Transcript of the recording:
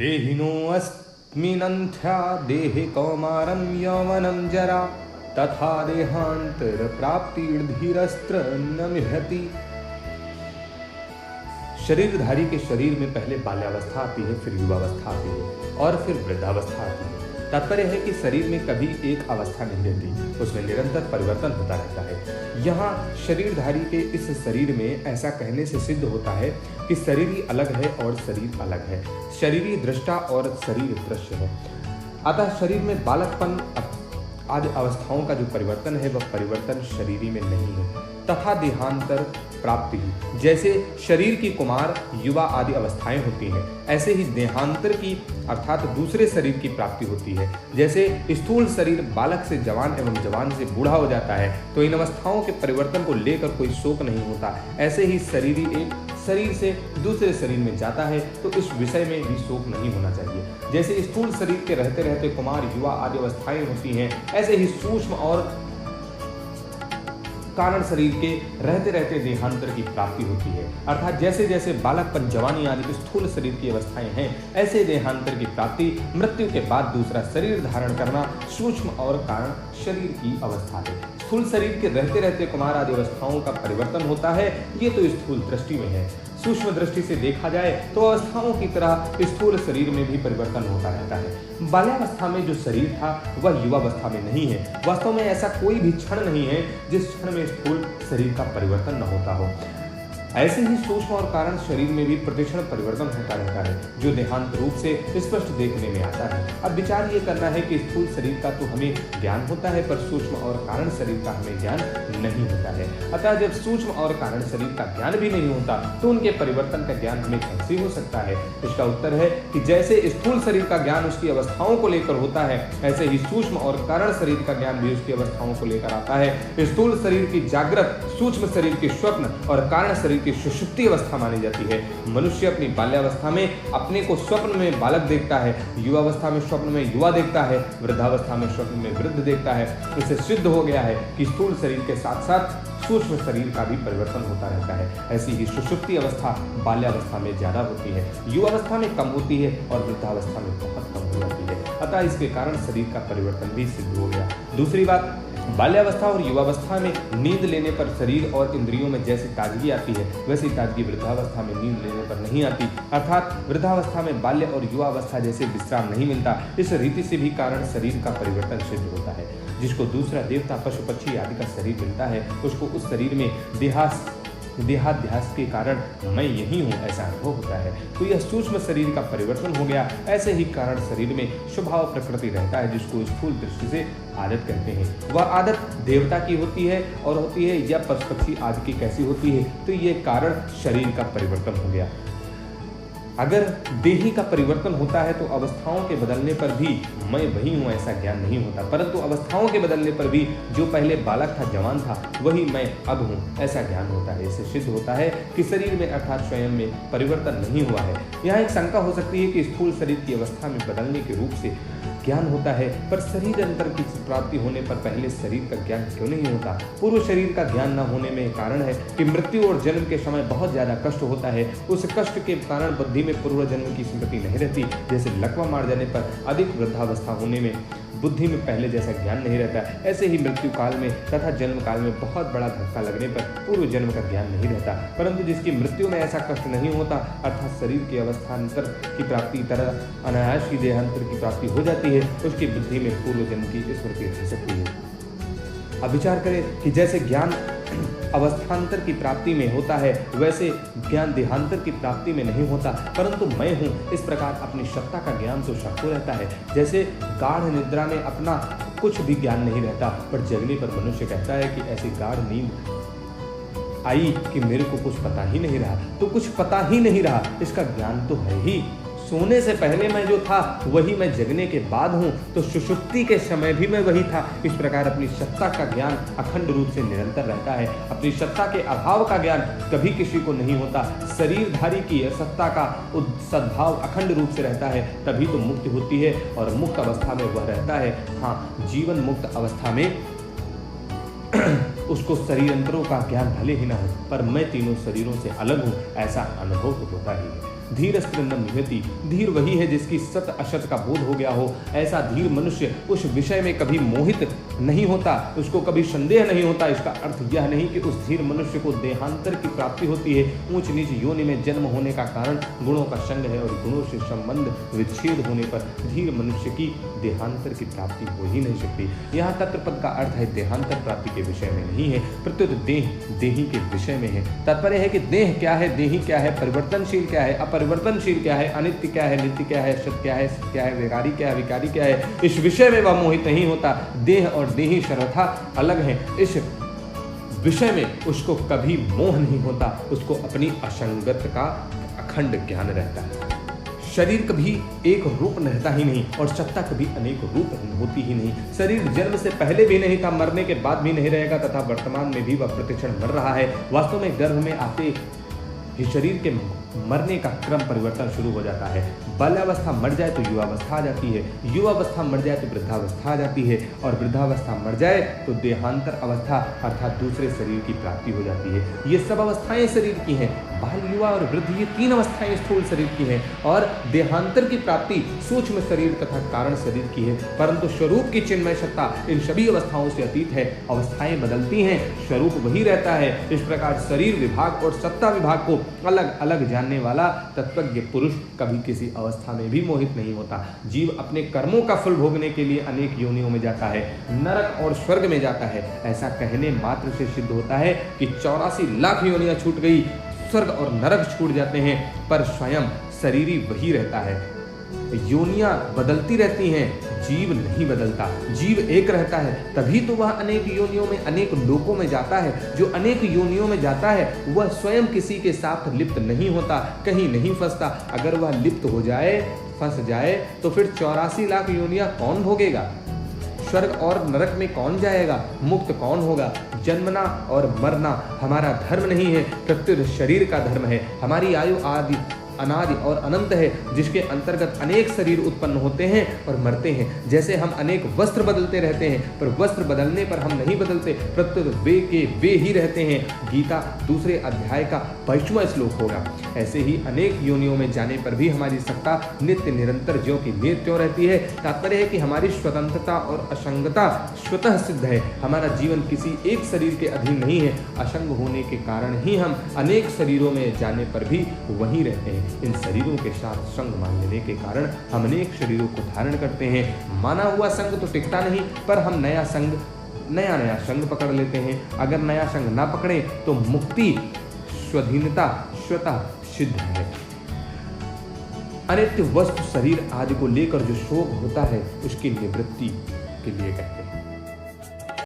देहिनोऽस्मिन्नन्त्या देहे कौमारं यौवनं जरा तथा देहांतर प्राप्तिर्धीरस्त्र न मिहति। शरीरधारी के शरीर में पहले बाल्यावस्था आती है, फिर युवावस्था आती है और फिर वृद्धावस्था आती है। तात्पर्य है कि शरीर में कभी एक अवस्था नहीं रहती, उसमें निरंतर परिवर्तन होता रहता है। यहाँ शरीरधारी के इस शरीर में ऐसा कहने से सिद्ध होता है कि शरीर ही अलग है और शरीर अलग है, शरीर ही दृष्टा और शरीर दृश्य है। अतः शरीर में बालकपन आदि अवस्थाओं का जो परिवर्तन है वह परिवर्तन शरीरी में नहीं है। तथा देहांतर प्राप्ति, जैसे शरीर की कुमार युवा आदि अवस्थाएं होती हैं, ऐसे ही देहांतर की अर्थात दूसरे शरीर की प्राप्ति होती है। जैसे स्थूल शरीर बालक से जवान एवं जवान से बूढ़ा हो जाता है तो इन अवस्थाओं के परिवर्तन को लेकर कोई शोक नहीं होता, ऐसे ही शरीरी एक शरीर से दूसरे शरीर में जाता है तो इस विषय में भी शोक नहीं होना चाहिए। जैसे स्थूल शरीर के रहते रहते कुमार युवा आदि अवस्थाएं होती हैं, ऐसे ही सूक्ष्म और कारण शरीर के रहते रहते देहांतर की प्राप्ति होती है। अर्थात जैसे जैसे बालकपन जवानी आदि स्थूल शरीर की अवस्थाएं हैं, ऐसे देहांतर की प्राप्ति मृत्यु के बाद दूसरा शरीर धारण करना सूक्ष्म और कारण शरीर की अवस्था है। स्थूल शरीर के रहते रहते कुमार आदि अवस्थाओं का परिवर्तन होता है, ये तो स्थूल दृष्टि में है। सूक्ष्म दृष्टि से देखा जाए तो अवस्थाओं की तरह स्थूल शरीर में भी परिवर्तन होता रहता है। बाल्यावस्था में जो शरीर था वह युवावस्था में नहीं है। वास्तव में ऐसा कोई भी क्षण नहीं है जिस क्षण में स्थूल शरीर का परिवर्तन न होता हो। ऐसे ही सूक्ष्म और कारण शरीर में भी प्रतिक्षण परिवर्तन होता रहता है, जो देहांत रूप से स्पष्ट देखने में आता है। अब विचार ये करना है कि स्थूल शरीर का तो हमें ज्ञान होता है, पर सूक्ष्म और कारण शरीर का हमें ज्ञान नहीं होता है। अतः जब सूक्ष्म और कारण शरीर का ज्ञान भी नहीं होता तो उनके परिवर्तन का ज्ञान हमें कैसे हो सकता है? इसका उत्तर है कि जैसे स्थूल शरीर का ज्ञान उसकी अवस्थाओं को लेकर होता है, ऐसे ही सूक्ष्म और कारण शरीर का ज्ञान भी उसकी अवस्थाओं को लेकर आता है। स्थूल शरीर की जागृत, सूक्ष्म शरीर की स्वप्न और कारण शरीर की सुषुप्ति अवस्था मानी जाती है। मनुष्य अपनी बाल्यावस्था में अपने को स्वप्न में बालक देखता है, युवावस्था में स्वप्न में युवा देखता है, वृद्धावस्था में स्वप्न में वृद्ध देखता है। इससे सिद्ध हो गया है कि स्थूल शरीर के साथ साथ सूक्ष्म शरीर का भी परिवर्तन होता रहता है। ऐसी ही सुषुप्ति अवस्था बाल्यावस्था में ज्यादा होती है, युवावस्था में कम होती है और वृद्धावस्था में बहुत कम हो जाती है। अतः इसके कारण शरीर का परिवर्तन भी सिद्ध हो गया। दूसरी बात, बाल्यावस्था और युवावस्था में नींद लेने पर शरीर और इंद्रियों में जैसी ताजगी आती है, वैसी ताजगी वृद्धावस्था में नींद लेने पर नहीं आती। अर्थात वृद्धावस्था में बाल्य और युवावस्था जैसे विश्राम नहीं मिलता। इस रीति से भी कारण शरीर का परिवर्तन सिद्ध होता है। जिसको दूसरा देवता पशु पक्षी आदि का शरीर मिलता है, उसको उस शरीर में देहाध्यास के कारण मैं यही हूँ ऐसा अनुभव होता है। तो यह सूक्ष्म शरीर का परिवर्तन हो गया। ऐसे ही कारण शरीर में स्वभाव प्रकृति रहता है, जिसको स्थूल दृष्टि से आदत कहते हैं। वह आदत देवता की होती है और होती है या पशु पक्षी आदि की कैसी होती है? तो ये कारण शरीर का परिवर्तन हो गया। अगर देही का परिवर्तन होता है तो अवस्थाओं के बदलने पर भी मैं वही हूँ ऐसा ज्ञान नहीं होता, परंतु अवस्थाओं के बदलने पर भी जो पहले बालक था, जवान था, वही मैं अब हूँ ऐसा ज्ञान होता है। इससे सिद्ध होता है कि शरीर में अर्थात स्वयं में परिवर्तन नहीं हुआ है। यहाँ एक शंका हो सकती है कि स्थूल शरीर की अवस्था में बदलने के रूप से ज्ञान होता है, पर शरीर अंतर की प्राप्ति होने पर पहले शरीर का ज्ञान क्यों नहीं होता? पूर्व शरीर का ज्ञान न होने में कारण है कि मृत्यु और जन्म के समय बहुत ज्यादा कष्ट होता है। उस कष्ट के कारण बुद्धि में पूर्व जन्म की स्मृति नहीं रहती। जैसे लकवा मार जाने पर अधिक वृद्धावस्था होने में बुद्धि में पहले जैसा ज्ञान नहीं रहता, ऐसे ही मृत्यु काल में तथा जन्म काल में बहुत बड़ा धक्का लगने पर पूर्व जन्म का ज्ञान नहीं रहता। परंतु जिसकी मृत्यु में ऐसा कष्ट नहीं होता, अर्थात शरीर की अवस्थांतर की प्राप्ति तरह अनायास की देहांतर की प्राप्ति हो जाती है, उसकी बुद्धि में पूर्व जन्म की स्मृति रह सकती है। अब विचार करें कि जैसे ज्ञान अवस्थांतर की प्राप्ति में होता है, वैसे ज्ञान देहांतर की प्राप्ति में नहीं होता, परंतु मैं हूँ इस प्रकार अपनी सत्ता का ज्ञान तो सबको रहता है। जैसे गाढ़ निद्रा में अपना कुछ भी ज्ञान नहीं रहता, पर जगने पर मनुष्य कहता है कि ऐसी गाढ़ नींद आई कि मेरे को कुछ पता ही नहीं रहा। तो कुछ पता ही नहीं रहा, इसका ज्ञान तो है ही। सोने से पहले मैं जो था वही मैं जगने के बाद हूँ, तो सुषुप्ति के समय भी मैं वही था। इस प्रकार अपनी सत्ता का ज्ञान अखंड रूप से निरंतर रहता है। अपनी सत्ता के अभाव का ज्ञान कभी किसी को नहीं होता। शरीरधारी की सत्ता का सद्भाव अखंड रूप से रहता है, तभी तो मुक्ति होती है और मुक्त अवस्था में वह रहता है। हाँ, जीवन मुक्त अवस्था में उसको शरीरांतरों का ज्ञान भले ही ना हो, पर मैं तीनों शरीरों से अलग हूँ ऐसा अनुभव होता ही है। धीर स्त्रिंदम निहति। धीर वही है जिसकी सत असत का बोध हो गया हो। ऐसा धीर मनुष्य उस विषय में कभी मोहित नहीं होता, उसको कभी संदेह नहीं होता। इसका अर्थ यह नहीं कि उस धीर मनुष्य को देहांतर की प्राप्ति होती है। ऊंच नीच योनि में जन्म होने का कारण गुणों का संग है और गुणों से संबंध विच्छेद होने पर धीर मनुष्य की देहांतर की प्राप्ति हो ही नहीं सकती। यहाँ तत्पद का अर्थ है देहांतर प्राप्ति के विषय में नहीं है, प्रत्युत देह देही के विषय में है। तात्पर्य है कि देह क्या है, देही क्या है, परिवर्तनशील क्या है, अपरिवर्तनशील क्या है, अनित्य क्या है, नित्य क्या है, सत्य क्या है, सत्य क्या है, विकारी क्या है, विकारी क्या है, इस विषय में वह मोहित नहीं होता। देह और देही सर्वथा अलग है, इस विषय में उसको कभी मोह नहीं होता, उसको अपनी असंगत का अखंड ज्ञान रहता है। शरीर कभी एक रूप रहता ही नहीं और सत्ता कभी अनेक रूप होती ही नहीं। शरीर जन्म से पहले भी नहीं था, मरने के बाद भी नहीं रहेगा तथा वर्तमान में भी वह प्रतिक्षण मर रहा है। वास्तव में गर्भ में आते ही शरीर के मरने का क्रम परिवर्तन शुरू हो जाता है। बाल्यावस्था मर जाए तो युवावस्था आ जाती है, युवावस्था मर जाए तो वृद्धावस्था आ जाती है और वृद्धावस्था मर जाए तो देहांतर अवस्था अर्थात दूसरे शरीर की प्राप्ति हो जाती है। ये सब अवस्थाएं शरीर की हैं। बाल, युवा और वृद्ध, ये तीन अवस्थाएं स्थूल शरीर की हैं और देहांतर की प्राप्ति सूक्ष्म शरीर तथा कारण शरीर की है। परंतु स्वरूप की चिन्मय सत्ता इन सभी अवस्थाओं से अतीत है। अवस्थाएं बदलती हैं, स्वरूप वही रहता है। इस प्रकार शरीर विभाग और सत्ता विभाग को अलग अलग जानने वाला तत्वज्ञ पुरुष कभी किसी अवस्था में भी मोहित नहीं होता। जीव अपने कर्मों का फल भोगने के लिए अनेक योनियों में जाता है, नरक और स्वर्ग में जाता है। ऐसा कहने मात्र से सिद्ध होता है कि 84 लाख योनियां छूट गई, स्वर्ग और नरक छूट जाते हैं, पर स्वयं शरीर ही वही रहता है। योनियां बदलती रहती हैं, जीव नहीं बदलता। जीव एक रहता है, तभी तो वह अनेक योनियों में, अनेक लोकों में जाता है। जो अनेक योनियों में जाता है वह स्वयं किसी के साथ लिप्त नहीं होता, कहीं नहीं फंसता। अगर वह लिप्त हो जाए, फंस जाए तो फिर 84 लाख योनियां कौन भोगेगा? स्वर्ग और नरक में कौन जाएगा? मुक्त कौन होगा? जन्मना और मरना हमारा धर्म नहीं है, प्रत्युत शरीर का धर्म है। हमारी आयु आदि अनादि और अनंत है, जिसके अंतर्गत अनेक शरीर उत्पन्न होते हैं और मरते हैं। जैसे हम अनेक वस्त्र बदलते रहते हैं, पर वस्त्र बदलने पर हम नहीं बदलते, प्रत्युत वे के वे ही रहते हैं। गीता दूसरे अध्याय का 22वां श्लोक होगा। ऐसे ही अनेक योनियों में जाने पर भी हमारी सत्ता नित्य निरंतर ज्यों की त्यों रहती है। तात्पर्य है कि हमारी स्वतंत्रता और असंगता स्वतः सिद्ध है। हमारा जीवन किसी एक शरीर के अधीन नहीं है। असंग होने के कारण ही हम अनेक शरीरों में जाने पर भी वहीं रहते हैं। इन शरीरों के साथ संग मान लेने के कारण हम अनेक शरीरों को धारण करते हैं। माना हुआ संग तो टिकता नहीं, पर हम नया संग पकड़ लेते हैं। अगर नया संग ना पकड़े तो मुक्ति स्वाधीनता स्वतः सिद्ध है। अनित्य वस्तु शरीर आदि को लेकर जो शोक होता है उसकी निवृत्ति के लिए कहते हैं।